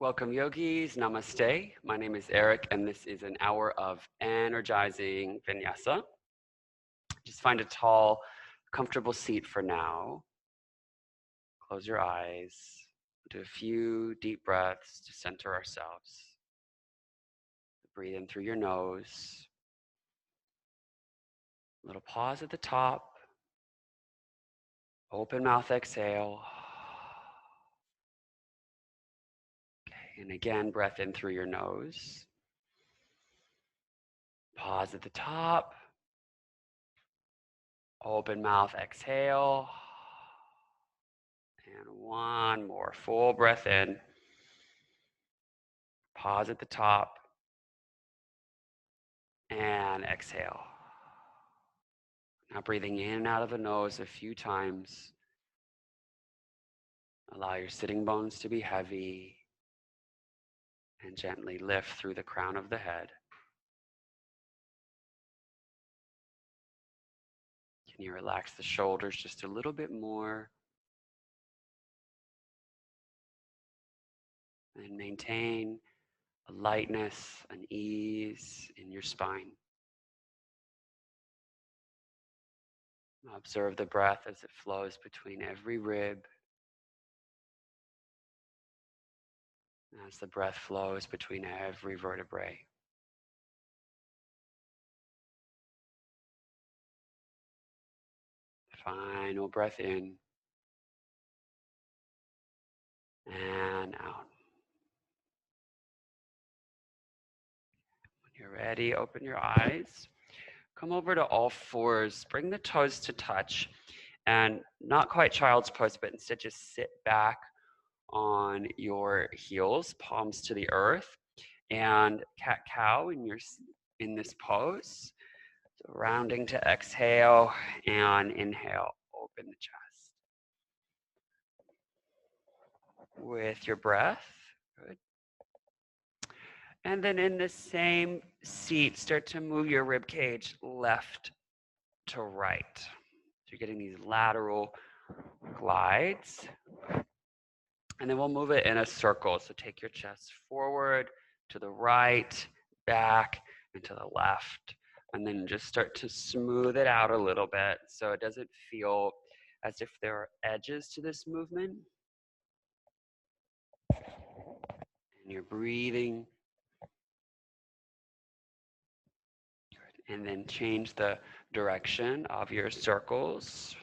Welcome yogis, namaste. My name is Eric and this is an hour of energizing Vinyasa. Just find a tall, comfortable seat for now. Close your eyes. Do a few deep breaths to center ourselves. Breathe in through your nose. A little pause at the top. Open mouth exhale. Okay, and again, breath in through your nose. Pause at the top. Open mouth exhale. And one more full breath in. Pause at the top. And exhale. Now breathing in and out of the nose a few times. Allow your sitting bones to be heavy. And gently lift through the crown of the head. Can you relax the shoulders just a little bit more? And maintain a lightness, an ease in your spine. Observe the breath as it flows between every rib. As the breath flows between every vertebrae. Final breath in and out. When you're ready, open your eyes. Come over to all fours. Bring the toes to touch. And not quite child's pose, but instead just sit back on your heels, palms to the earth. And cat-cow in this pose. So rounding to exhale and inhale. Open the chest. With your breath. Good. And then in the same seat, start to move your rib cage left to right. So you're getting these lateral glides. And then we'll move it in a circle. So take your chest forward, to the right, back, and to the left. And then just start to smooth it out a little bit so it doesn't feel as if there are edges to this movement. And you're breathing. And then change the direction of your circles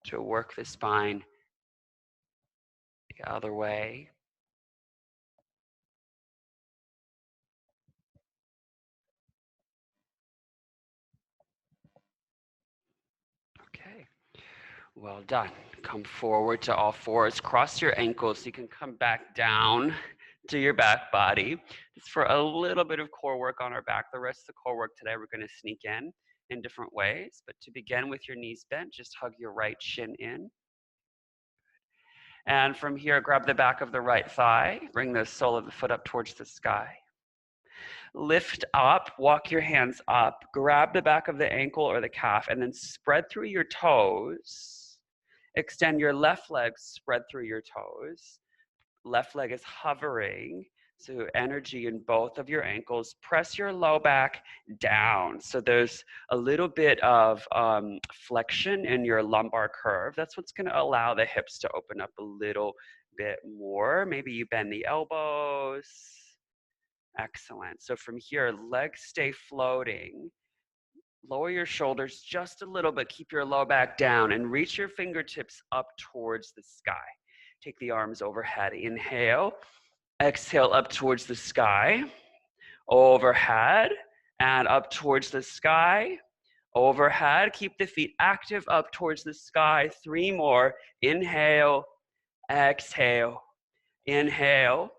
to work the spine the other way. Okay, well done. Come forward to all fours. Cross your ankles so you can come back down to your back body. Just for a little bit of core work on our back. The rest of the core work today we're going to sneak in different ways. But to begin with your knees bent, just hug your right shin in. And from here, grab the back of the right thigh. Bring the sole of the foot up towards the sky. Lift up, walk your hands up, grab the back of the ankle or the calf, and then spread through your toes. Extend your left leg, spread through your toes. Left leg is hovering, so energy in both of your ankles. Press your low back down. So there's a little bit of flexion in your lumbar curve. That's what's going to allow the hips to open up a little bit more. Maybe you bend the elbows. Excellent. So from here, legs stay floating. Lower your shoulders just a little bit. Keep your low back down and reach your fingertips up towards the sky. Take the arms overhead. Inhale. Exhale up towards the sky. Overhead and up towards the sky. Overhead. Keep the feet active up towards the sky. 3 more. Inhale. Exhale. Inhale.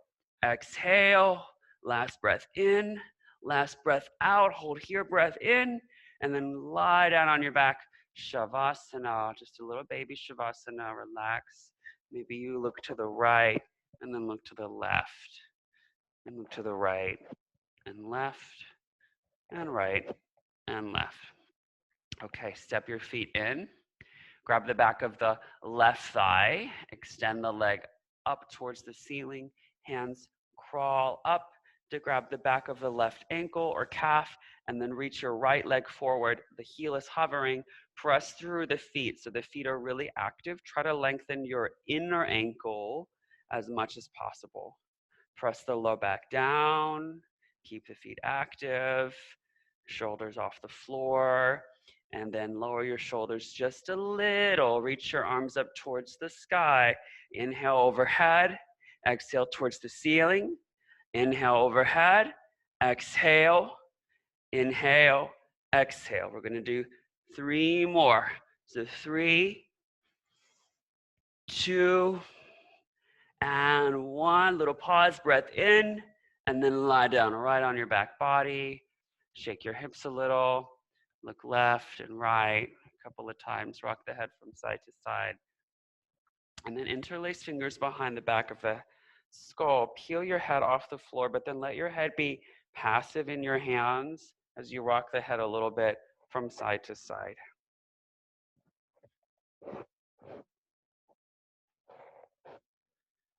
Exhale. Last breath in, last breath out. Hold here, breath in, and then lie down on your back. Shavasana, just a little baby Shavasana, relax. Maybe you look to the right, and then look to the left, and look to the right, and left, and right, and left. Okay, step your feet in. Grab the back of the left thigh, extend the leg up towards the ceiling. Hands crawl up to grab the back of the left ankle or calf, and then reach your right leg forward. The heel is hovering. Press through the feet so the feet are really active. Try to lengthen your inner ankle as much as possible. Press the low back down. Keep the feet active. Shoulders off the floor. And then lower your shoulders just a little. Reach your arms up towards the sky. Inhale overhead. Exhale towards the ceiling. Inhale overhead. Exhale. Inhale. Exhale. We're going to do 3 more. So 3, 2, and 1. Little pause, breath in, and then lie down right on your back body. Shake your hips a little. Look left and right a couple of times. Rock the head from side to side. And then interlace fingers behind the back of the skull. Peel your head off the floor, but then let your head be passive in your hands as you rock the head a little bit from side to side.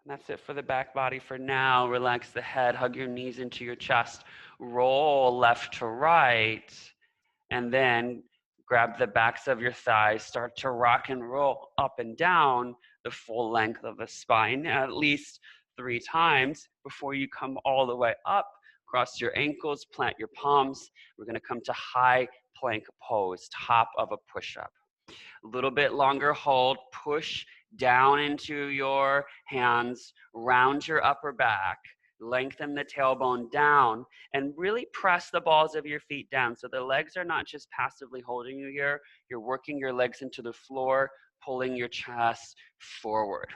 And that's it for the back body for now. Relax the head, hug your knees into your chest, roll left to right, and then grab the backs of your thighs, start to rock and roll up and down the full length of the spine at least 3 times before you come all the way up. Cross your ankles, plant your palms. We're gonna come to high plank pose, top of a push-up. A little bit longer hold, push down into your hands, round your upper back, lengthen the tailbone down, and really press the balls of your feet down. So the legs are not just passively holding you here, you're working your legs into the floor, pulling your chest forward.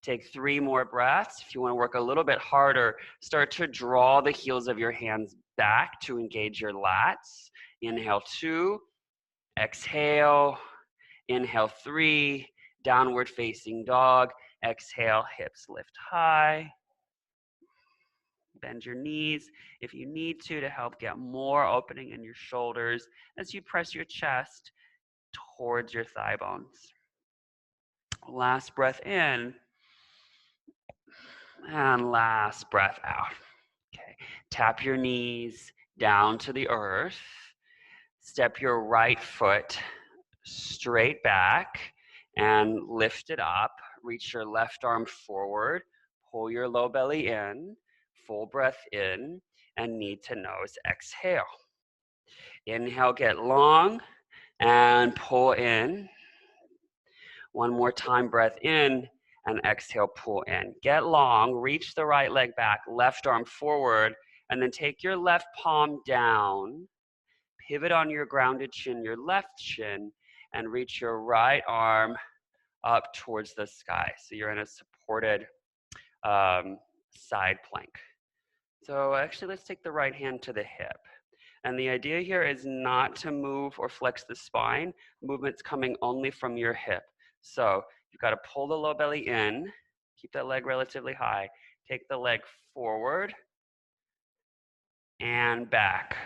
Take 3 more breaths. If you want to work a little bit harder, start to draw the heels of your hands back to engage your lats. Inhale 2, exhale. Inhale 3, downward facing dog. Exhale, hips lift high. Bend your knees if you need to help get more opening in your shoulders as you press your chest towards your thigh bones. Last breath in, and last breath out. Okay, tap your knees down to the earth. Step your right foot straight back and lift it up. Reach your left arm forward. Pull your low belly in. Full breath in and knee to nose. Exhale. Inhale, get long and pull in. One more time, breath in and exhale, pull in. Get long, reach the right leg back, left arm forward, and then take your left palm down. Pivot on your grounded shin, your left shin, and reach your right arm up towards the sky. So you're in a supported side plank. So actually, let's take the right hand to the hip. And the idea here is not to move or flex the spine. Movement's coming only from your hip. So you've got to pull the low belly in, keep that leg relatively high, take the leg forward and back.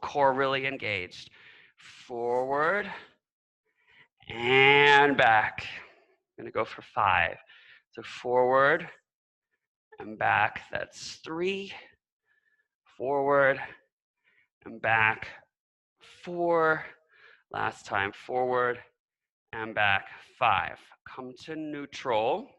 Core really engaged. Forward and back. I'm gonna go for 5. So forward and back, that's 3. Forward and back, 4. Last time, forward and back, 5. Come to neutral.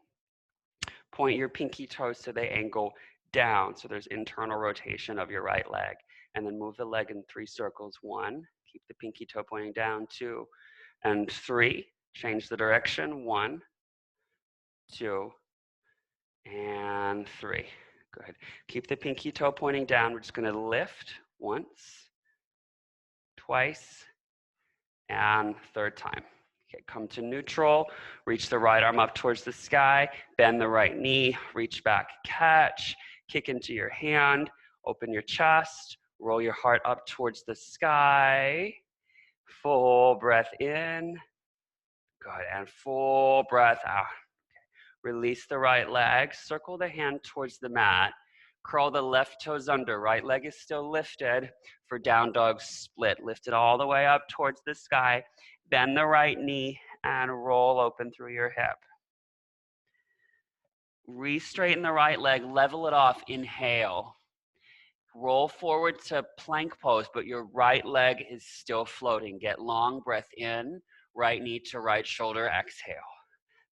Point your pinky toes to the ankle down, so there's internal rotation of your right leg. And then move the leg in 3 circles. 1, keep the pinky toe pointing down. 2, and 3. Change the direction. 1, 2, and 3. Good. Keep the pinky toe pointing down. We're just going to lift once, twice, and 3rd time. Okay, come to neutral. Reach the right arm up towards the sky. Bend the right knee. Reach back, catch. Kick into your hand. Open your chest. Roll your heart up towards the sky. Full breath in. Good. And full breath out. Release the right leg, circle the hand towards the mat, curl the left toes under, right leg is still lifted for down dog split. Lift it all the way up towards the sky, bend the right knee and roll open through your hip. Re-straighten the right leg, level it off, inhale. Roll forward to plank pose, but your right leg is still floating. Get long breath in, right knee to right shoulder, exhale.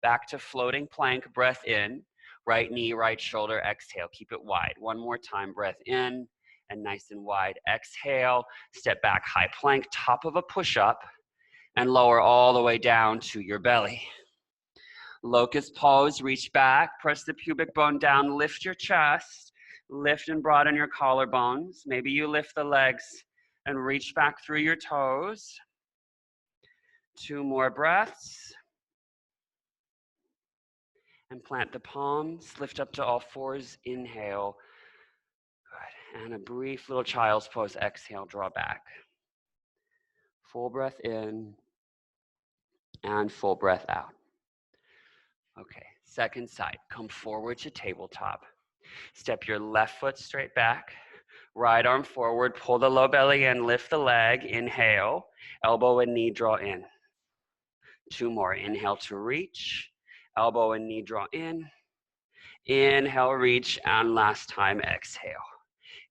Back to floating plank, breath in, right knee, right shoulder, exhale. Keep it wide. One more time, breath in, and nice and wide. Exhale, step back, high plank, top of a push-up, and lower all the way down to your belly. Locust pose, reach back, press the pubic bone down, lift your chest, lift and broaden your collarbones. Maybe you lift the legs and reach back through your toes. 2 more breaths. And plant the palms, lift up to all fours, inhale. Good. And a brief little child's pose, exhale, draw back. Full breath in and full breath out. Okay, second side, come forward to tabletop. Step your left foot straight back, right arm forward, pull the low belly in, lift the leg, inhale, elbow and knee draw in. 2 more, inhale to reach, elbow and knee draw in, inhale, reach, and last time, exhale.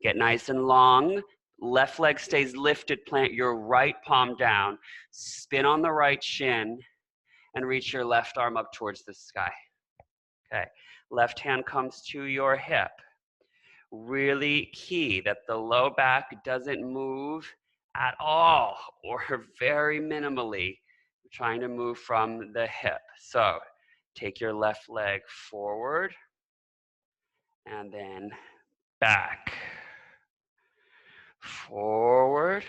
Get nice and long, left leg stays lifted, plant your right palm down, spin on the right shin, and reach your left arm up towards the sky. Okay, left hand comes to your hip. Really key that the low back doesn't move at all or very minimally. We're trying to move from the hip. So take your left leg forward and then back. Forward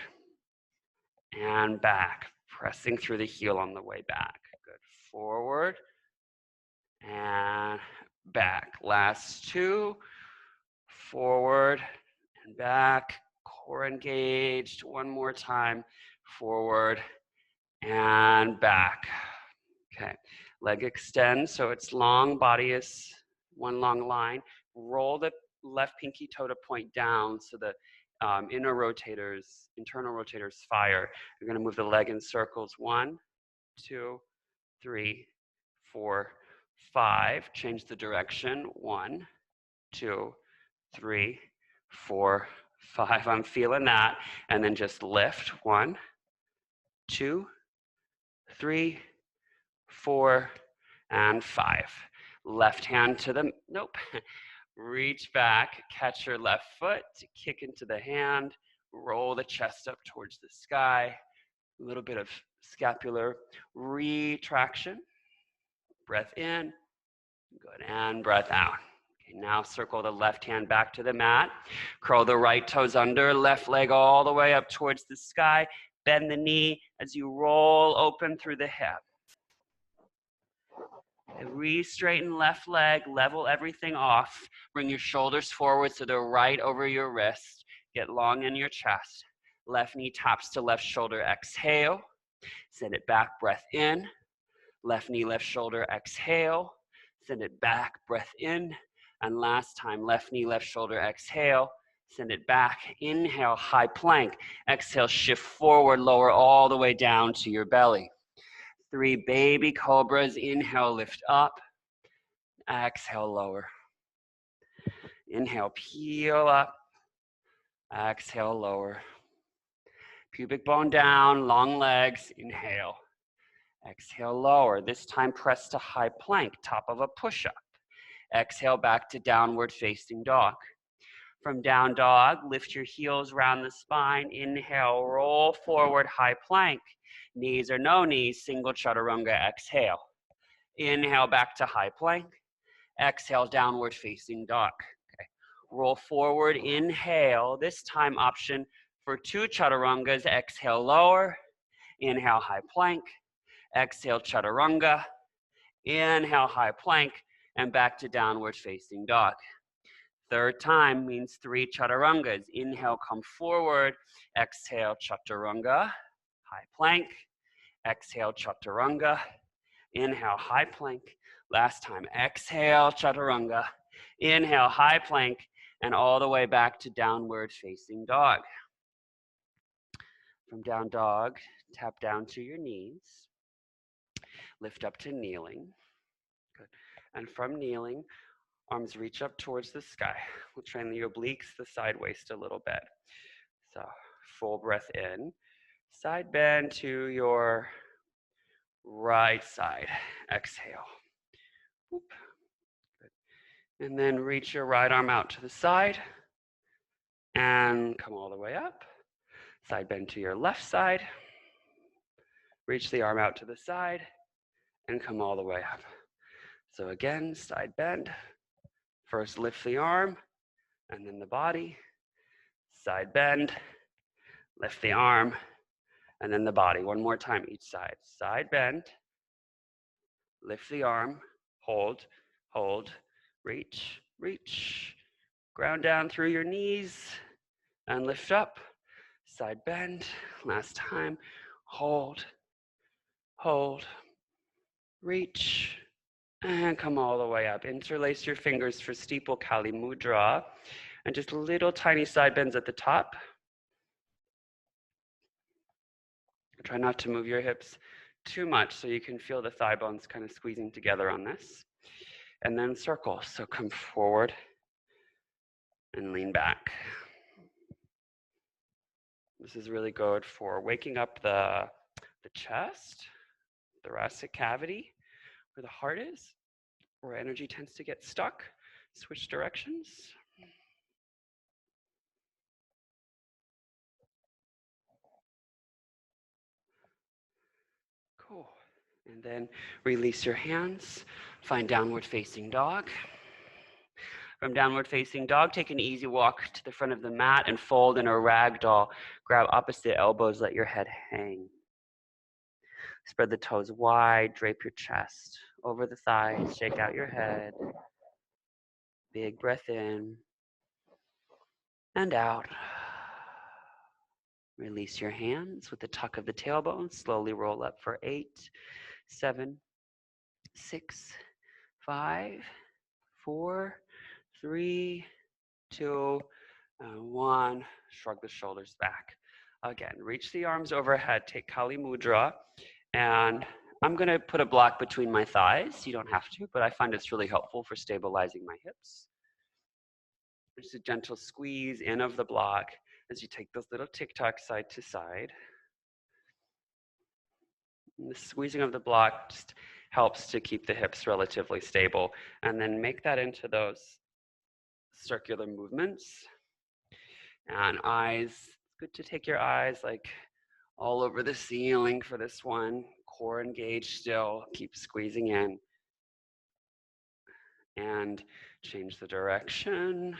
and back. Pressing through the heel on the way back. Good. Forward and back. Last 2. Forward and back, core engaged. 1 more time, forward and back. Okay, leg extends so it's long, body is one long line. Roll the left pinky toe to point down so the internal rotators fire. You're gonna move the leg in circles. 1, 2, 3, 4, 5. Change the direction. 1, 2, 3, 4, 5. I'm feeling that. And then just lift. 1, 2, 3, 4, and 5. Left hand to the, nope. Reach back, catch your left foot, kick into the hand, roll the chest up towards the sky. A little bit of scapular retraction. Breath in, good, and breath out. Now circle the left hand back to the mat. Curl the right toes under, left leg all the way up towards the sky. Bend the knee as you roll open through the hip. Re-straighten left leg, level everything off. Bring your shoulders forward so they're right over your wrist. Get long in your chest. Left knee taps to left shoulder, exhale. Send it back, breath in. Left knee, left shoulder, exhale. Send it back, breath in. And last time, left knee, left shoulder, exhale. Send it back, inhale, high plank. Exhale, shift forward, lower all the way down to your belly. 3 baby cobras, inhale, lift up. Exhale, lower. Inhale, peel up. Exhale, lower. Pubic bone down, long legs, inhale. Exhale, lower. This time press to high plank, top of a push-up. Exhale back to downward facing dog. From down dog, lift your heels round the spine. Inhale, roll forward, high plank. Knees or no knees, single chaturanga, exhale. Inhale back to high plank. Exhale, downward facing dog. Okay. Roll forward, inhale. This time option for 2 chaturangas. Exhale, lower. Inhale, high plank. Exhale, chaturanga. Inhale, high plank. And back to downward facing dog. Third time means 3 chaturangas. Inhale, come forward. Exhale, chaturanga. High plank. Exhale, chaturanga. Inhale, high plank. Last time, exhale, chaturanga. Inhale, high plank. And all the way back to downward facing dog. From down dog, tap down to your knees. Lift up to kneeling. Good. And from kneeling, Arms reach up towards the sky. We'll train the obliques, the side waist a little bit. So full breath in. Side bend to your right side. Exhale. Whoop. Good. And then reach your right arm out to the side and come all the way up. Side bend to your left side. Reach the arm out to the side and come all the way up. So again, side bend. First lift the arm and then the body. Side bend, lift the arm, and then the body. One more time each side. Side bend, lift the arm, hold, hold, reach, reach. Ground down through your knees and lift up. Side bend, last time. Hold, hold, reach, and come all the way up. Interlace your fingers for steeple Kali Mudra. And just little tiny side bends at the top. Try not to move your hips too much so you can feel the thigh bones kind of squeezing together on this. And then circle. So come forward and lean back. This is really good for waking up the chest, thoracic cavity, where the heart is, where energy tends to get stuck. Switch directions. Cool. And then release your hands. Find downward facing dog. From downward facing dog, take an easy walk to the front of the mat and fold in a ragdoll. Grab opposite elbows, let your head hang. Spread the toes wide, drape your chest over the thighs, shake out your head. Big breath in and out. Release your hands with the tuck of the tailbone. Slowly roll up for 8, 7, 6, 5, 4, 3, 2, and 1. Shrug the shoulders back. Again, reach the arms overhead. Take Kali Mudra. And I'm going to put a block between my thighs. You don't have to, but I find it's really helpful for stabilizing my hips. Just a gentle squeeze in of the block as you take those little tic-tacs side to side. And the squeezing of the block just helps to keep the hips relatively stable. And then make that into those circular movements. And eyes, it's good to take your eyes like all over the ceiling for this one. Core engaged still, keep squeezing in. And change the direction.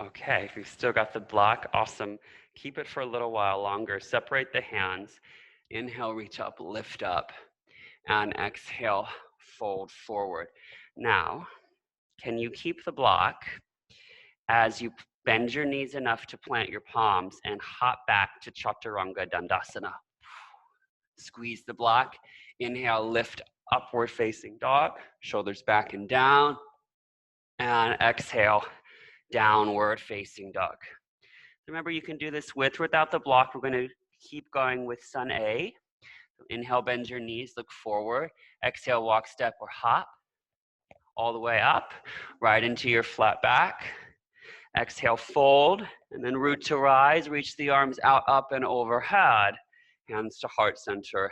Okay, if you've still got the block, awesome. Keep it for a little while longer. Separate the hands. Inhale, reach up, lift up. And exhale, fold forward. Now, can you keep the block as you bend your knees enough to plant your palms and hop back to Chaturanga Dandasana? Squeeze the block. Inhale, lift upward facing dog. Shoulders back and down. And exhale, downward facing dog. Remember, you can do this with or without the block. We're going to keep going with Sun A. Inhale, bend your knees, look forward. Exhale, walk, step, or hop. All the way up, right into your flat back. Exhale, fold, and then root to rise. Reach the arms out, up, and overhead. Hands to heart center.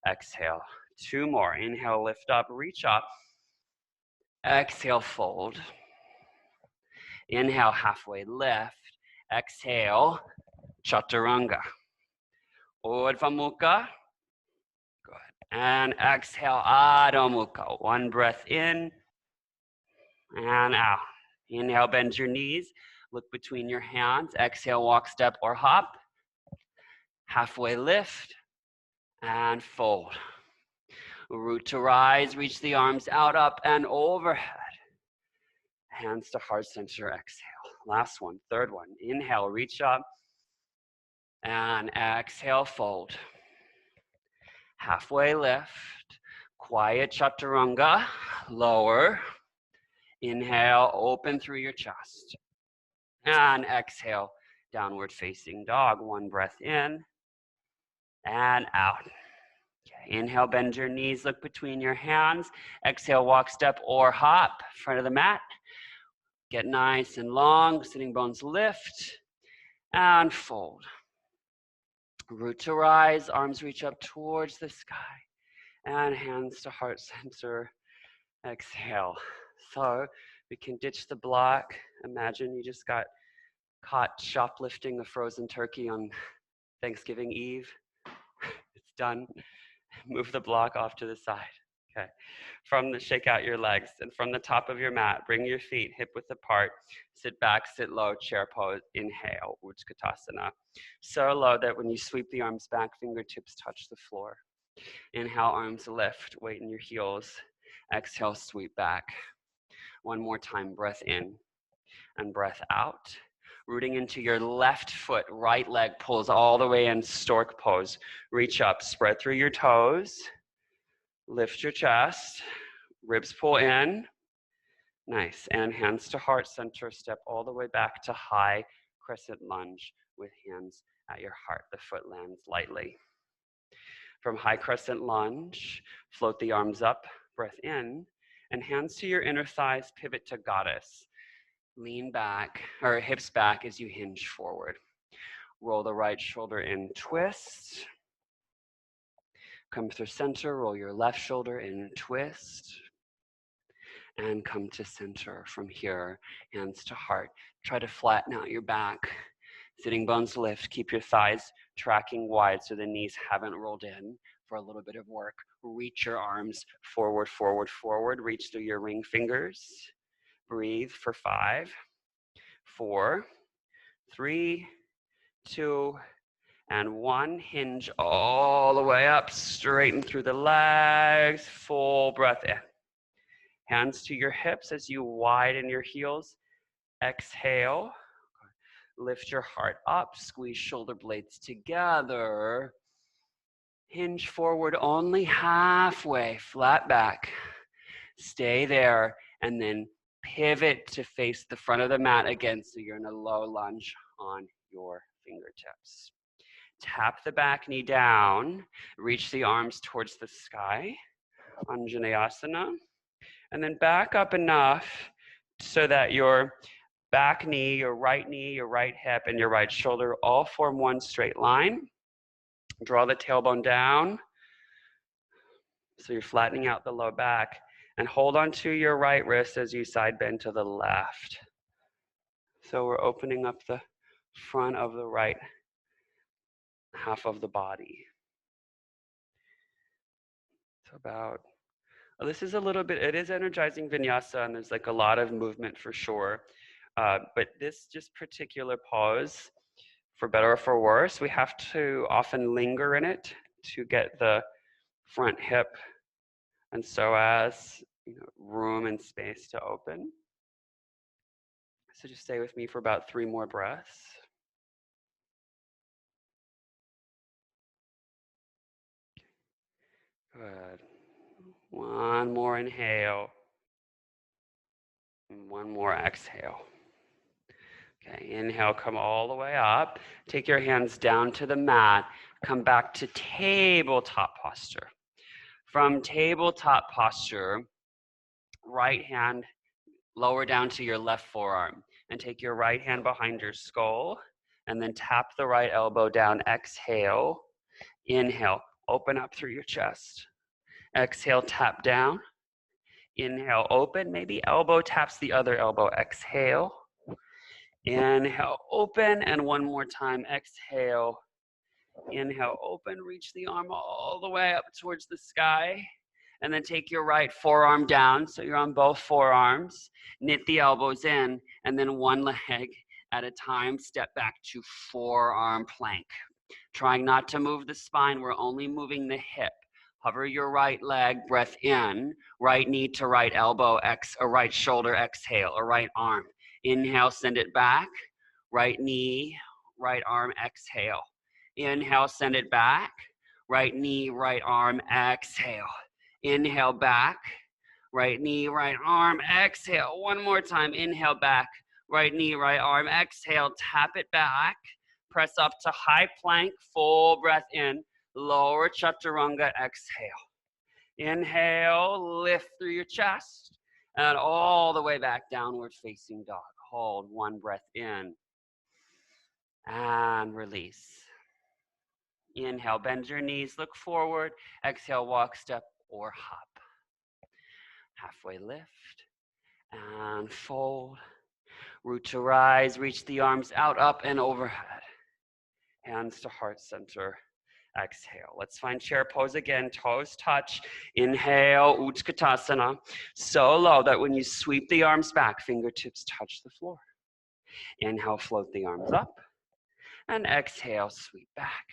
Exhale. 2 more. Inhale, lift up, reach up. Exhale, fold. Inhale, halfway lift. Exhale, Chaturanga. Urdhva Mukha. Good. And exhale, Adho Mukha. 1 breath in and out. Inhale, bend your knees. Look between your hands. Exhale, walk, step, or hop. Halfway lift and fold. Root to rise. Reach the arms out, up, and overhead. Hands to heart center. Exhale. Last one, 3rd one. Inhale, reach up. And exhale, fold. Halfway lift. Quiet Chaturanga. Lower. Inhale, open through your chest. And exhale, downward facing dog. 1 breath in and out. Okay, inhale, bend your knees, look between your hands. Exhale, walk, step, or hop, front of the mat. Get nice and long, sitting bones lift, and fold. Root to rise, arms reach up towards the sky, and hands to heart center. Exhale. So we can ditch the block. Imagine you just got caught shoplifting a frozen turkey on Thanksgiving Eve. It's done. Move the block off to the side. Okay. Shake out your legs, and from the top of your mat, bring your feet hip width apart. Sit back, sit low, chair pose. Inhale, Utkatasana. So low that when you sweep the arms back, fingertips touch the floor. Inhale, arms lift, weight in your heels. Exhale, sweep back. One more time, breath in and breath out. Rooting into your left foot, right leg pulls all the way in, stork pose. Reach up, spread through your toes. Lift your chest, ribs pull in. Nice, and hands to heart center, step all the way back to high crescent lunge with hands at your heart. The foot lands lightly. From high crescent lunge, float the arms up, breath in, and hands to your inner thighs, pivot to goddess. Lean back, or hips back as you hinge forward. Roll the right shoulder in, twist. Come through center, roll your left shoulder in, twist. And come to center from here, hands to heart. Try to flatten out your back. Sitting bones lift, keep your thighs tracking wide so the knees haven't rolled in for a little bit of work. Reach your arms forward, forward, forward. Reach through your ring fingers. Breathe for 5, 4, 3, 2, and 1. Hinge all the way up, straighten through the legs. Full breath in. Hands to your hips as you widen your heels. Exhale. Lift your heart up, squeeze shoulder blades together. Hinge forward only halfway, flat back. Stay there, and then pivot to face the front of the mat again, so you're in a low lunge on your fingertips. Tap the back knee down, reach the arms towards the sky, Anjaneyasana, and then back up enough so that your back knee, your right hip, and your right shoulder all form one straight line. Draw the tailbone down, so you're flattening out the low back, and hold on to your right wrist as you side bend to the left. So we're opening up the front of the right half of the body. So this is a little bit, it is energizing vinyasa, and there's like a lot of movement for sure. But this just particular pose, for better or for worse, we have to often linger in it to get the front hip and psoas, room and space to open. So just stay with me for about 3 more breaths. Good. One more inhale. And one more exhale. Okay, inhale, come all the way up. Take your hands down to the mat. Come back to tabletop posture. From tabletop posture, right hand lower down to your left forearm, and take your right hand behind your skull, and then tap the right elbow down. Exhale. Inhale, open up through your chest. Exhale, tap down. Inhale, open. Maybe elbow taps the other elbow. Exhale. Inhale, open, and one more time. Exhale. Inhale, open. Reach the arm all the way up towards the sky. And then take your right forearm down, so you're on both forearms. Knit the elbows in, and then one leg at a time, step back to forearm plank. Trying not to move the spine, we're only moving the hip. Hover your right leg, breath in, right knee to right elbow, or right shoulder, exhale, or right arm. Inhale, send it back, right knee, right arm, exhale. Inhale, send it back, right knee, right arm, exhale. Inhale back, right knee, right arm, exhale. One more time, inhale back, right knee, right arm, exhale, tap it back. Press up to high plank, full breath in. Lower chaturanga, exhale. Inhale, lift through your chest, and all the way back, downward facing dog. Hold one breath in, and release. Inhale, bend your knees, look forward. Exhale, walk, step, or hop. Halfway lift, and fold. Root to rise, reach the arms out, up, and overhead. Hands to heart center. Exhale. Let's find chair pose again. Toes touch. Inhale, Utkatasana. So low that when you sweep the arms back, fingertips touch the floor. Inhale, float the arms up. And exhale, sweep back.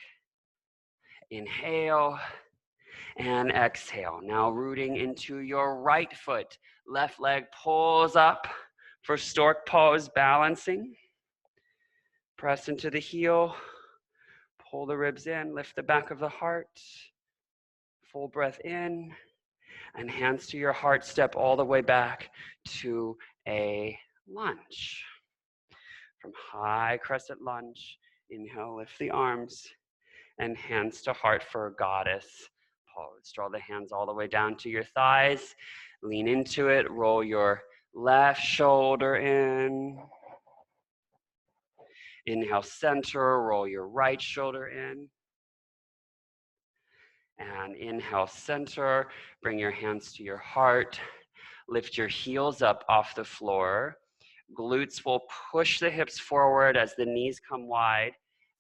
Inhale and exhale. Now rooting into your right foot. Left leg pulls up for stork pose, balancing. Press into the heel. Pull the ribs in, lift the back of the heart. Full breath in, and hands to your heart, step all the way back to a lunge. From high crescent lunge, inhale, lift the arms, and hands to heart for a goddess pose. Draw the hands all the way down to your thighs, lean into it, roll your left shoulder in. Inhale, center, roll your right shoulder in. And inhale, center, bring your hands to your heart. Lift your heels up off the floor. Glutes will push the hips forward as the knees come wide.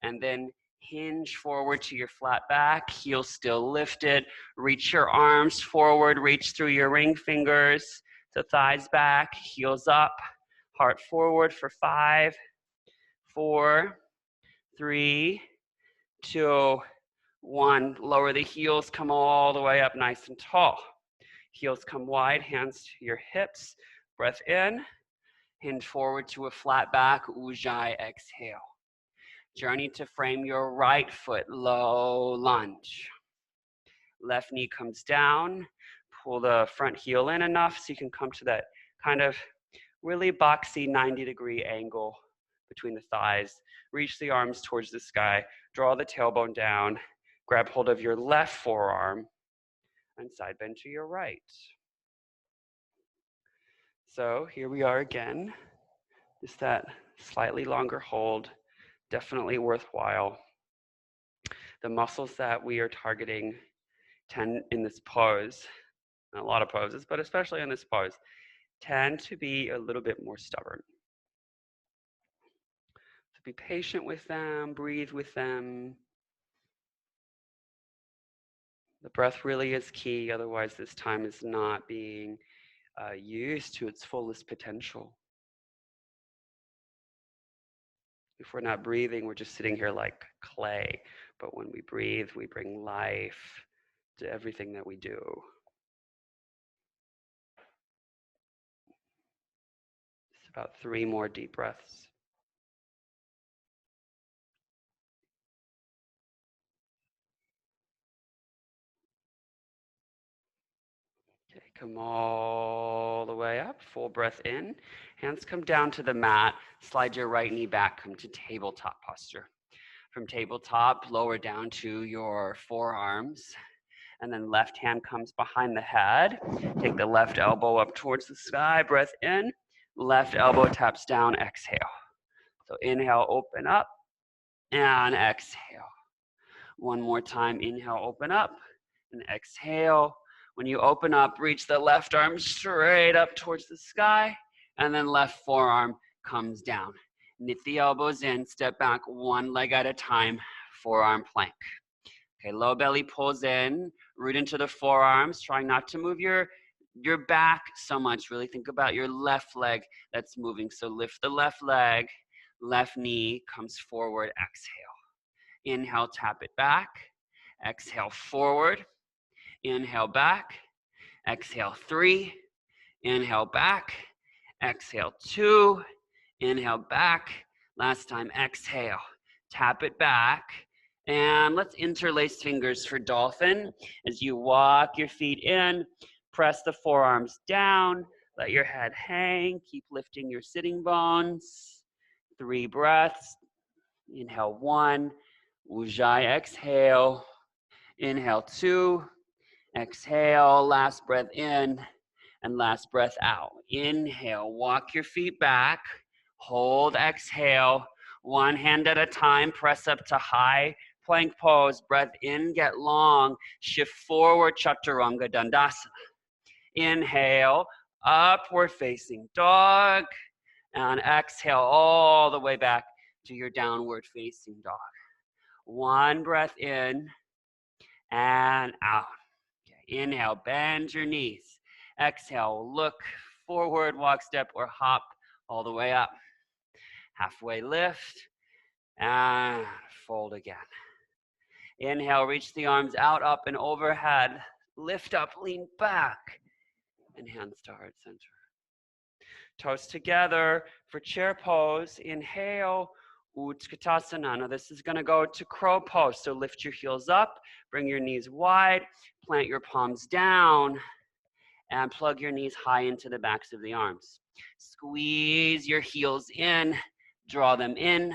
And then hinge forward to your flat back. Heels still lifted. Reach your arms forward. Reach through your ring fingers. So thighs back, heels up. Heart forward for 5, 4, 3, 2, 1. Lower the heels, come all the way up nice and tall. Heels come wide, hands to your hips. Breath in, hinge forward to a flat back, Ujjayi, exhale. Journey to frame your right foot, low lunge. Left knee comes down, pull the front heel in enough so you can come to that kind of really boxy 90-degree angle between the thighs. Reach the arms towards the sky, draw the tailbone down, grab hold of your left forearm, and side bend to your right. So here we are again. Just that slightly longer hold, definitely worthwhile. The muscles that we are targeting tend in this pose, a lot of poses, but especially in this pose, tend to be a little bit more stubborn. So be patient with them, breathe with them. The breath really is key, otherwise this time is not being used to its fullest potential. If we're not breathing, we're just sitting here like clay. But when we breathe, we bring life to everything that we do. Just about 3 more deep breaths. Okay, come all the way up, full breath in. Hands come down to the mat, slide your right knee back, come to tabletop posture. From tabletop, lower down to your forearms, and then left hand comes behind the head. Take the left elbow up towards the sky, breath in, left elbow taps down, exhale. So inhale, open up, and exhale. One more time, inhale, open up, and exhale. When you open up, reach the left arm straight up towards the sky, and then left forearm comes down. Knit the elbows in, step back one leg at a time, forearm plank. Okay, low belly pulls in, root into the forearms, trying not to move your back so much. Really think about your left leg that's moving. So lift the left leg, left knee comes forward, exhale. Inhale, tap it back. Exhale, forward. Inhale, back. Exhale, 3. Inhale, back. Exhale, 2. Inhale, back. Last time, exhale. Tap it back. And let's interlace fingers for dolphin. As you walk your feet in, press the forearms down. Let your head hang. Keep lifting your sitting bones. 3 breaths. Inhale, 1. Ujjayi, exhale. Inhale, 2. Exhale, last breath in and last breath out. Inhale, walk your feet back. Hold, exhale. One hand at a time, press up to high plank pose. Breath in, get long. Shift forward, chaturanga dandasana. Inhale, upward facing dog. And exhale all the way back to your downward facing dog. One breath in and out. Okay. Inhale, bend your knees. Exhale, look forward, walk, step, or hop all the way up. Halfway lift and fold again. Inhale, reach the arms out, up, and overhead. Lift up, lean back, and hands to heart center. Toes together for chair pose. Inhale, Utkatasana. Now this is going to go to crow pose. So lift your heels up, bring your knees wide, plant your palms down, and plug your knees high into the backs of the arms. Squeeze your heels in, draw them in.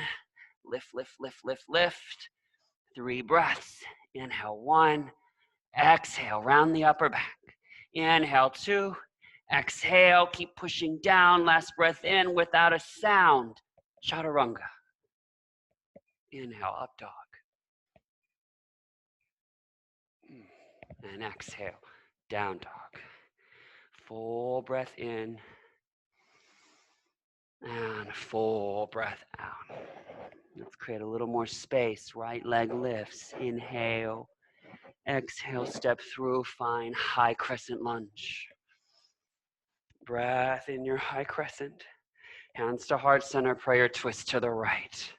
Lift, lift, lift, lift, lift. 3 breaths. Inhale, 1. Exhale, round the upper back. Inhale, 2. Exhale, keep pushing down. Last breath in without a sound. Chaturanga. Inhale, up dog. And exhale, down dog. Full breath in. And full breath out. Let's create a little more space. Right leg lifts. Inhale. Exhale, step through. Find high crescent lunge. Breath in your high crescent. Hands to heart center, prayer twist to the right.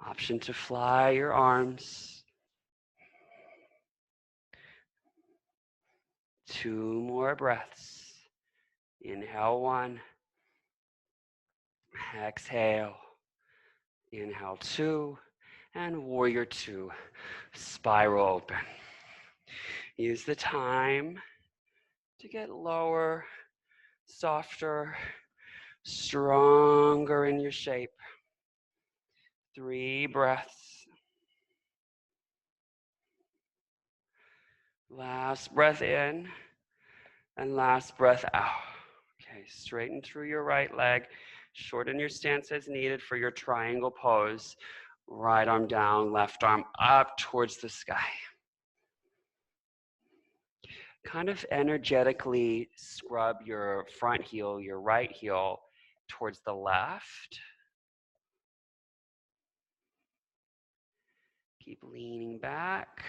Option to fly your arms. 2 more breaths. Inhale, 1. Exhale. Inhale, 2. And warrior 2. Spiral open. Use the time to get lower, softer, stronger in your shape. 3 breaths. Last breath in and last breath out. Okay, straighten through your right leg. Shorten your stance as needed for your triangle pose. Right arm down, left arm up towards the sky. Kind of energetically scrub your front heel, your right heel towards the left. Keep leaning back.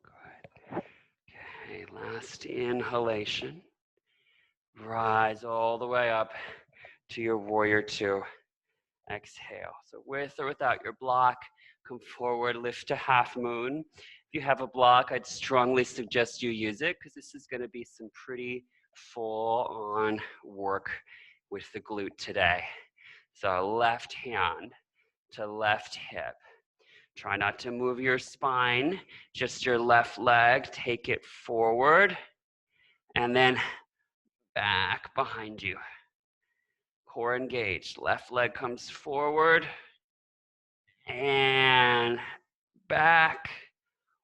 Good. Okay, last inhalation. Rise all the way up to your warrior 2. Exhale. So with or without your block, come forward, lift to half moon. If you have a block, I'd strongly suggest you use it because this is going to be some pretty full-on work with the glute today. So left hand to left hip. Try not to move your spine, just your left leg. Take it forward and then back behind you. Core engaged. Left leg comes forward and back.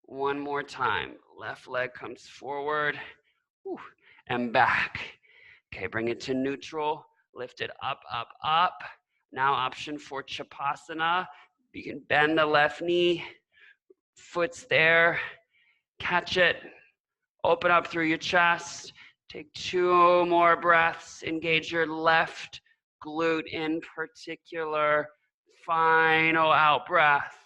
One more time. Left leg comes forward and back. Okay, bring it to neutral. Lift it up, up, up. Now option for Chapasana. You can bend the left knee. Foot's there. Catch it. Open up through your chest. Take 2 more breaths. Engage your left glute in particular. Final out breath.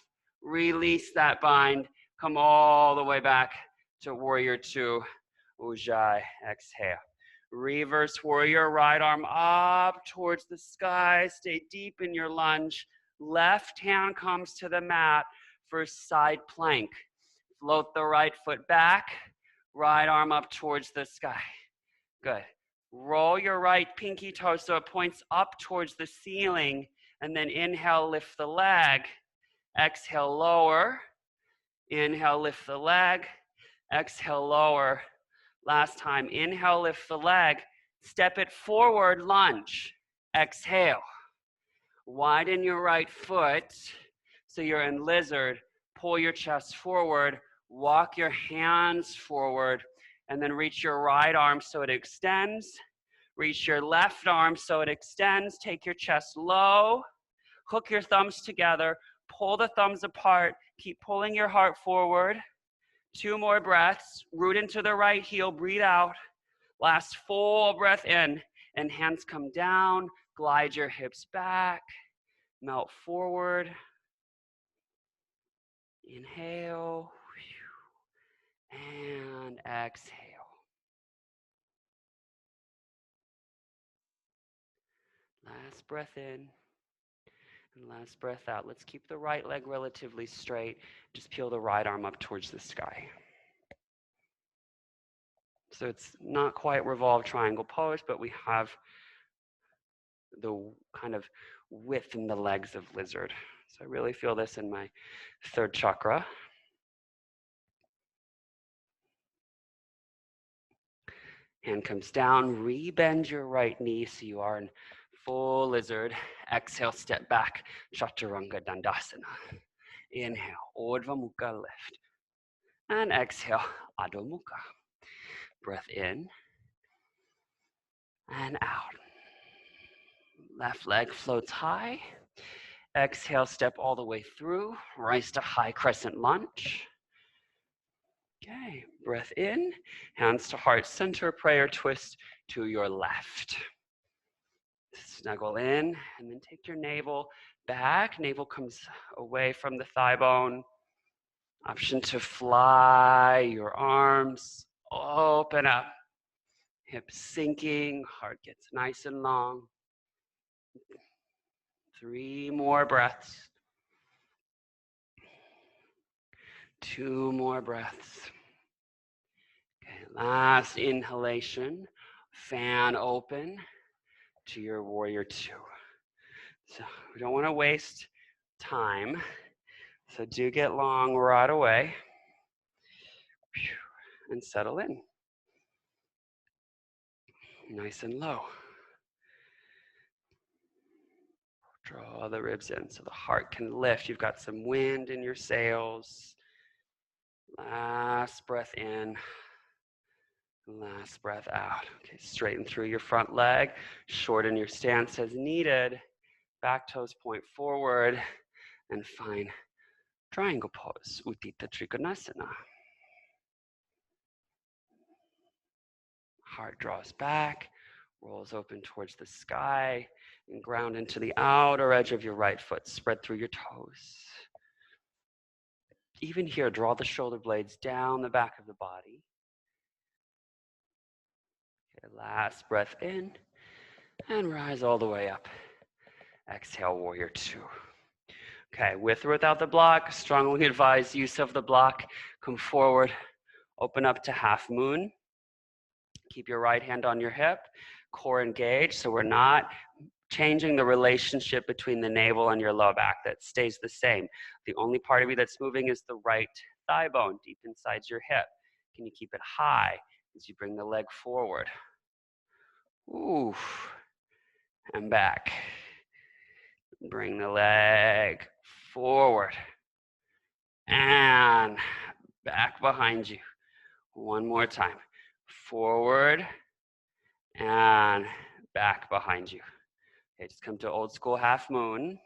Release that bind. Come all the way back to warrior 2. Ujjayi. Exhale. Reverse warrior. Right arm up towards the sky. Stay deep in your lunge. Left hand comes to the mat for side plank. Float the right foot back. Right arm up towards the sky. Good. Roll your right pinky toe so it points up towards the ceiling. And then inhale, lift the leg. Exhale, lower. Inhale, lift the leg. Exhale, lower. Last time. Inhale, lift the leg. Step it forward, lunge. Exhale. Widen your right foot So you're in lizard, pull your chest forward, walk your hands forward, and then reach your right arm so it extends. Reach your left arm so it extends. Take your chest low. Hook your thumbs together. Pull the thumbs apart. Keep pulling your heart forward. 2 more breaths. Root into the right heel. Breathe out. Last full breath in. And hands come down. Glide your hips back. Melt forward. Inhale. And exhale. Last breath in. And last breath out. Let's keep the right leg relatively straight. Just peel the right arm up towards the sky. So it's not quite revolved triangle pose, but we have the kind of width in the legs of lizard. So I really feel this in my 3rd chakra. Hand comes down, rebend your right knee so you are in full lizard. Exhale, step back, Chaturanga Dandasana. Inhale, Urdhva Mukha, lift. And exhale, Adho Mukha. Breath in and out. Left leg floats high. Exhale, step all the way through. Rise to high crescent lunge. Okay, breath in. Hands to heart center, prayer twist to your left. Snuggle in, and then take your navel back. Navel comes away from the thigh bone. Option to fly your arms. Open up. Hips sinking, heart gets nice and long. 3 more breaths. 2 more breaths. Okay, last inhalation. Fan open to your warrior 2. So we don't want to waste time. So do get long right away. And settle in. Nice and low. Draw the ribs in so the heart can lift. You've got some wind in your sails. Last breath in. Last breath out. Okay, straighten through your front leg. Shorten your stance as needed. Back toes point forward. And find triangle pose, Utthita Trikonasana. Heart draws back, rolls open towards the sky, and ground into the outer edge of your right foot. Spread through your toes. Even here, draw the shoulder blades down the back of the body. Okay, last breath in, and rise all the way up. Exhale, warrior 2. Okay, with or without the block, strongly advise use of the block. Come forward, open up to half moon. Keep your right hand on your hip, core engaged, so we're not changing the relationship between the navel and your low back. That stays the same. The only part of you that's moving is the right thigh bone deep inside your hip. Can you keep it high as you bring the leg forward? Ooh, and back. Bring the leg forward and back behind you. One more time. Forward and back behind you. Okay, just come to old school half moon.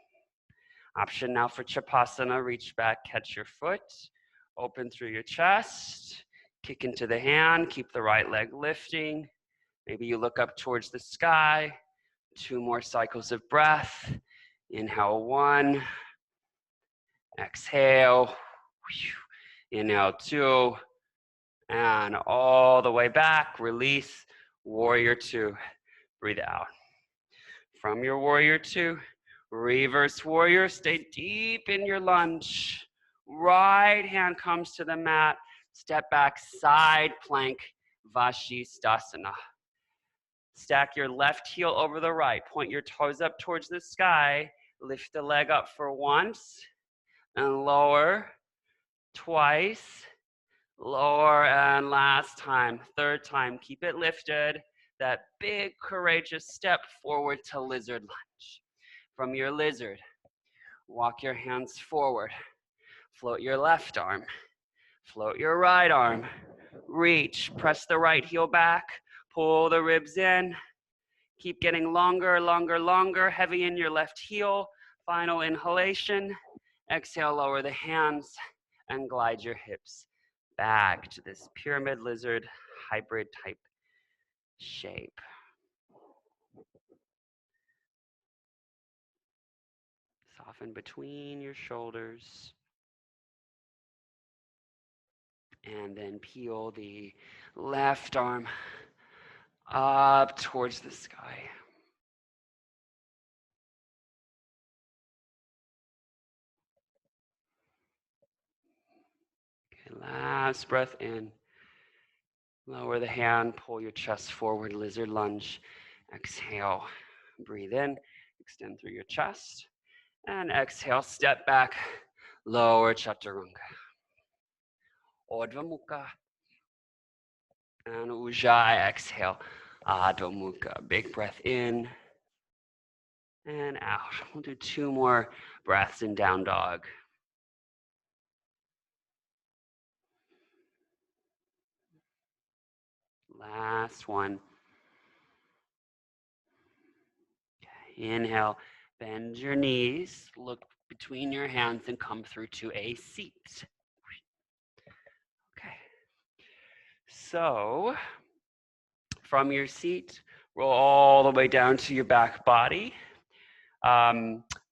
Option now for Chapasana. Reach back, catch your foot. Open through your chest. Kick into the hand. Keep the right leg lifting. Maybe you look up towards the sky. 2 more cycles of breath. Inhale 1. Exhale. Inhale 2. And all the way back. Release. Warrior 2. Breathe out. From your warrior 2, reverse warrior. Stay deep in your lunge. Right hand comes to the mat. Step back, side plank, Vashisthasana. Stack your left heel over the right. Point your toes up towards the sky. Lift the leg up for once and lower. Twice. Lower and last time. 3rd time. Keep it lifted. That big courageous step forward to lizard lunge. From your lizard, Walk your hands forward. Float your left arm. Float your right arm. Reach. Press the right heel back. Pull the ribs in. Keep getting longer, longer, longer. Heavy in your left heel. Final inhalation. Exhale, lower the hands and glide your hips back to this pyramid lizard hybrid type shape. Soften between your shoulders. And then peel the left arm up towards the sky. Okay, last breath in. Lower the hand, pull your chest forward, lizard lunge. Exhale, breathe in, extend through your chest. And exhale, step back, lower chaturanga. Urdhva Mukha. And Ujjayi, exhale, Adho Mukha. Big breath in and out. We'll do 2 more breaths in down dog. Last one. Okay. Inhale, bend your knees, look between your hands and come through to a seat. Okay. So from your seat, roll all the way down to your back body.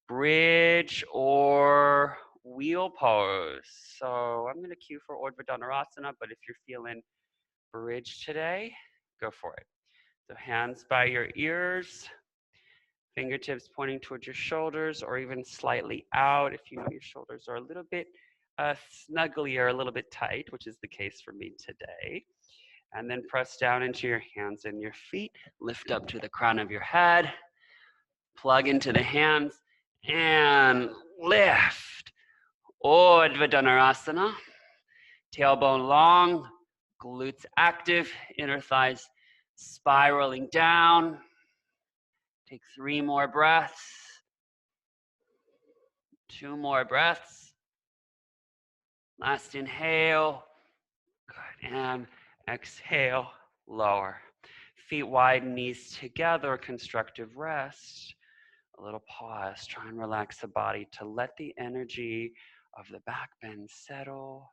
Bridge or wheel pose. So I'm going to cue for Urdhva Dhanurasana, but if you're feeling bridge today, go for it. So hands by your ears, fingertips pointing towards your shoulders or even slightly out if you know your shoulders are a little bit snuggly or a little bit tight, which is the case for me today. And then press down into your hands and your feet, lift up to the crown of your head, plug into the hands, and lift. Urdhva Dhanurasana. Tailbone long, glutes active, inner thighs spiraling down. Take 3 more breaths. 2 more breaths. Last inhale. Good. And exhale, lower. Feet wide, knees together, constructive rest. A little pause. Try and relax the body to let the energy of the back bend settle.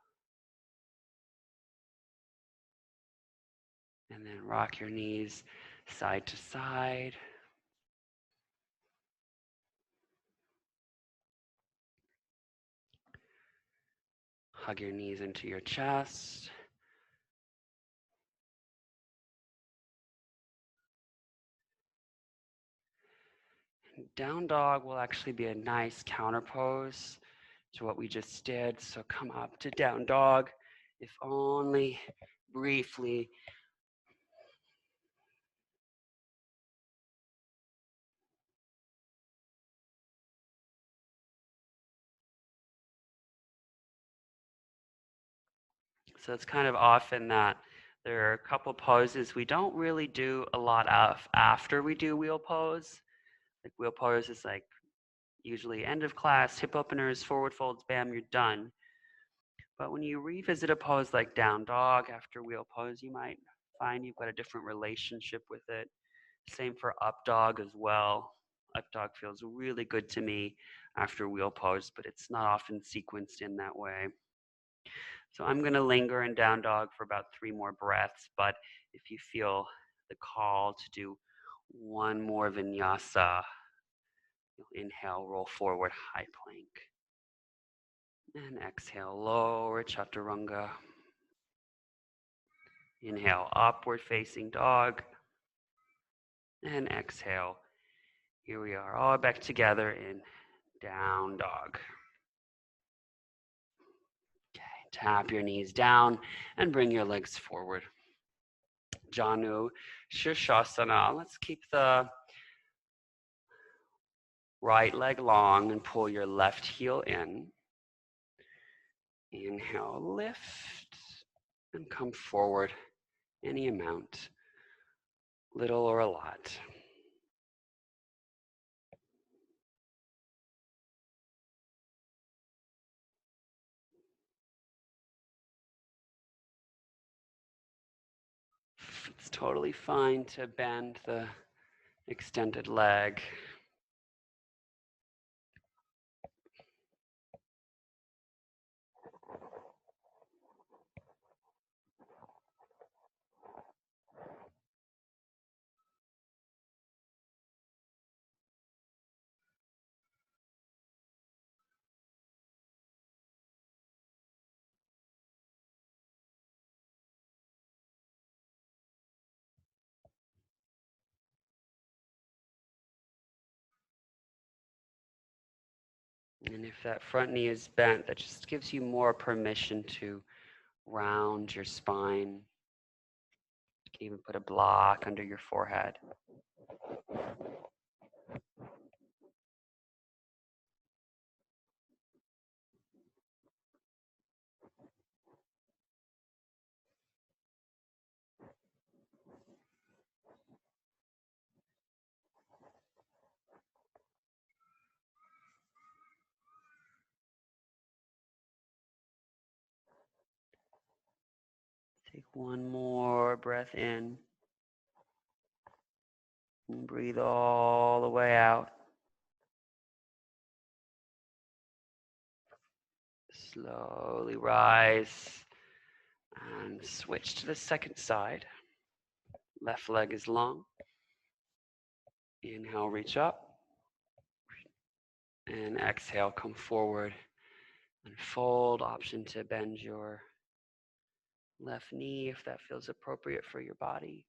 And then rock your knees side to side. Hug your knees into your chest. Down dog will actually be a nice counter pose to what we just did. So come up to down dog, if only briefly. So it's kind of often that there are a couple poses we don't really do a lot of after we do wheel pose. Like wheel pose is like usually end of class, hip openers, forward folds, bam, you're done. But when you revisit a pose like down dog after wheel pose, you might find you've got a different relationship with it. Same for up dog as well. Up dog feels really good to me after wheel pose, but it's not often sequenced in that way. So I'm going to linger in down dog for about 3 more breaths, but if you feel the call to do 1 more vinyasa, you'll inhale, roll forward, high plank. And exhale, lower chaturanga. Inhale, upward facing dog. And exhale. Here we are, all back together in down dog. Okay, tap your knees down and bring your legs forward. Janu Shirshasana. Let's keep the right leg long and pull your left heel in. Inhale, lift, and come forward any amount, little or a lot. It's totally fine to bend the extended leg. And if that front knee is bent, that just gives you more permission to round your spine. You can even put a block under your forehead. Take one more breath in. And breathe all the way out. Slowly rise and switch to the second side. Left leg is long. Inhale, reach up. And exhale, come forward and fold. Option to bend your left knee if that feels appropriate for your body.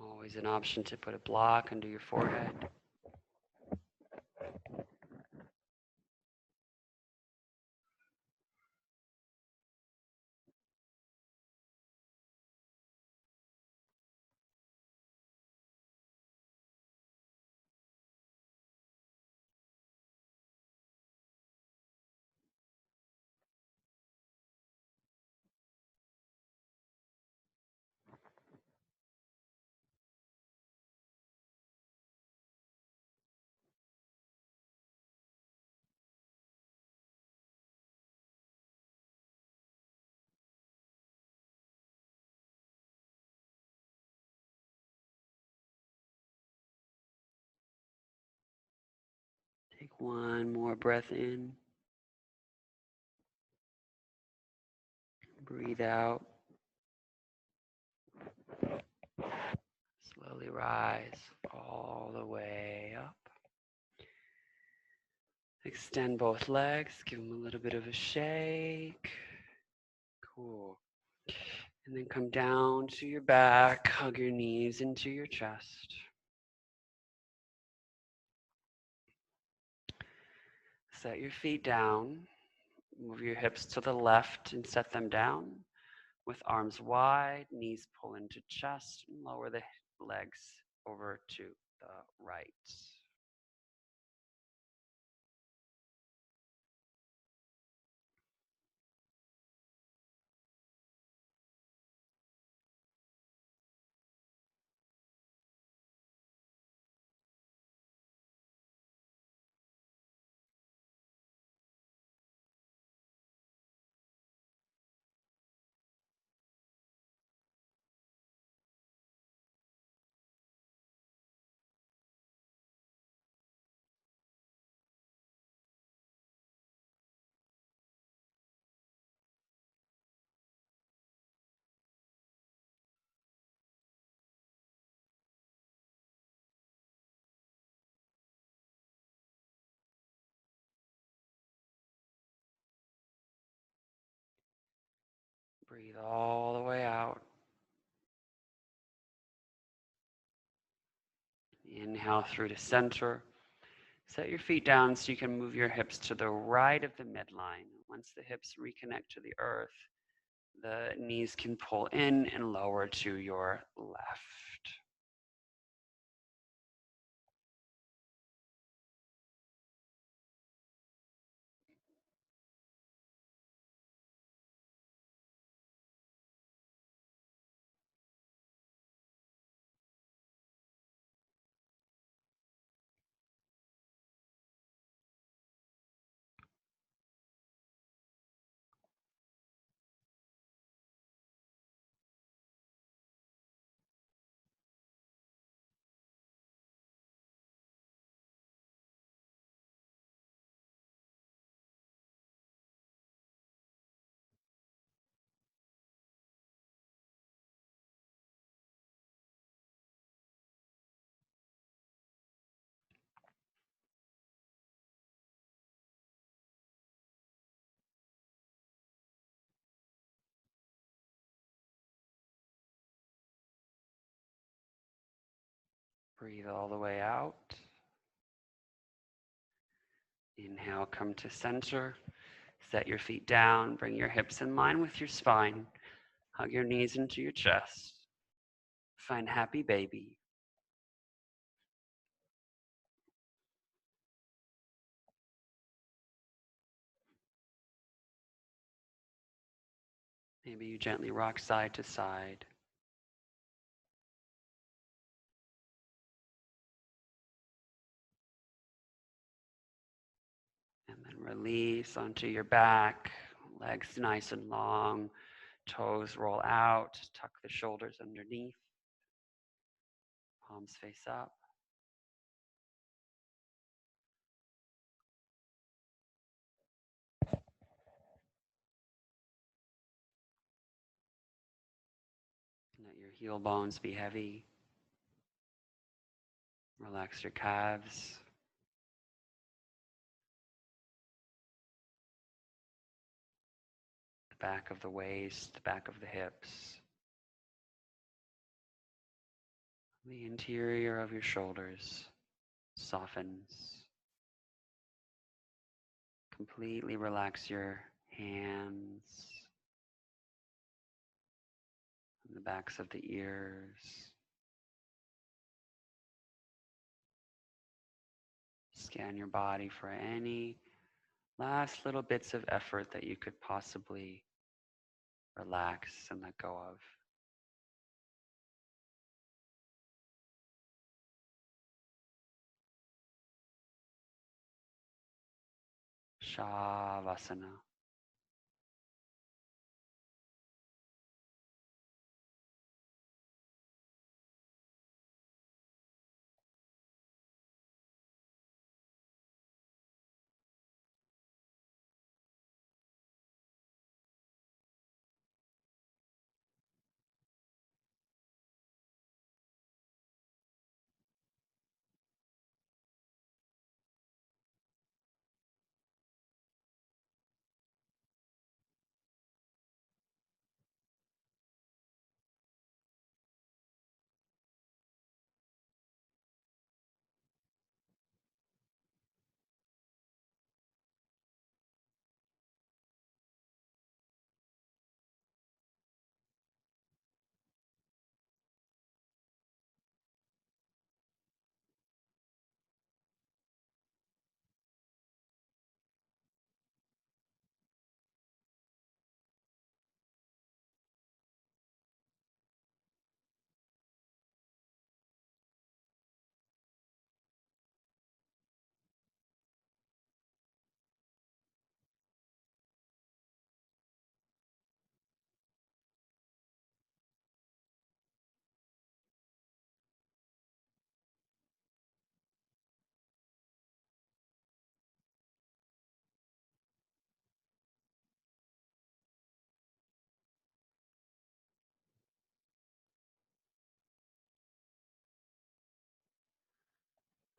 Always an option to put a block under your forehead. Take one more breath in. Breathe out. Slowly rise all the way up. Extend both legs. Give them a little bit of a shake. Cool. And then come down to your back. Hug your knees into your chest. Set your feet down. Move your hips to the left and set them down. With arms wide, knees pull into chest, and lower the legs over to the right. Breathe all the way out. Inhale through to center. Set your feet down so you can move your hips to the right of the midline. Once the hips reconnect to the earth, the knees can pull in and lower to your left. Breathe all the way out. Inhale, come to center. Set your feet down. Bring your hips in line with your spine. Hug your knees into your chest. Find happy baby. Maybe you gently rock side to side. And then release onto your back. Legs nice and long. Toes roll out. Tuck the shoulders underneath. Palms face up. Let your heel bones be heavy. Relax your calves. The back of the waist, the back of the hips. The interior of your shoulders softens. Completely relax your hands, the backs of the ears. Scan your body for any last little bits of effort that you could possibly relax and let go of. Shavasana.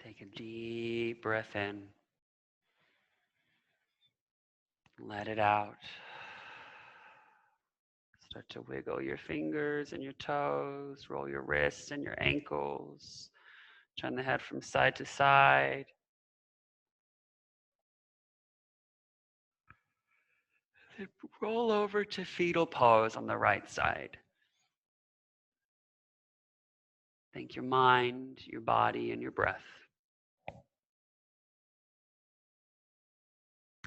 Take a deep breath in. Let it out. Start to wiggle your fingers and your toes, roll your wrists and your ankles. Turn the head from side to side. Then roll over to fetal pose on the right side. Thank your mind, your body, and your breath.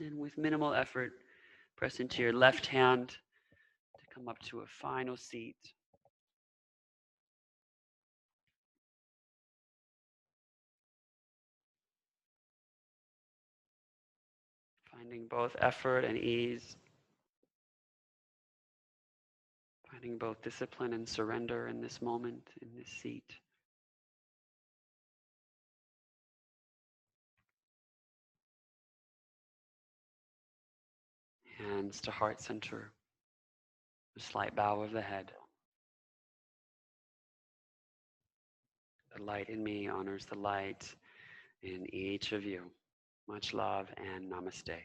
And with minimal effort, press into your left hand to come up to a final seat. Finding both effort and ease. Finding both discipline and surrender in this moment, in this seat. Hands to heart center. A slight bow of the head. The light in me honors the light in each of you. Much love and namaste.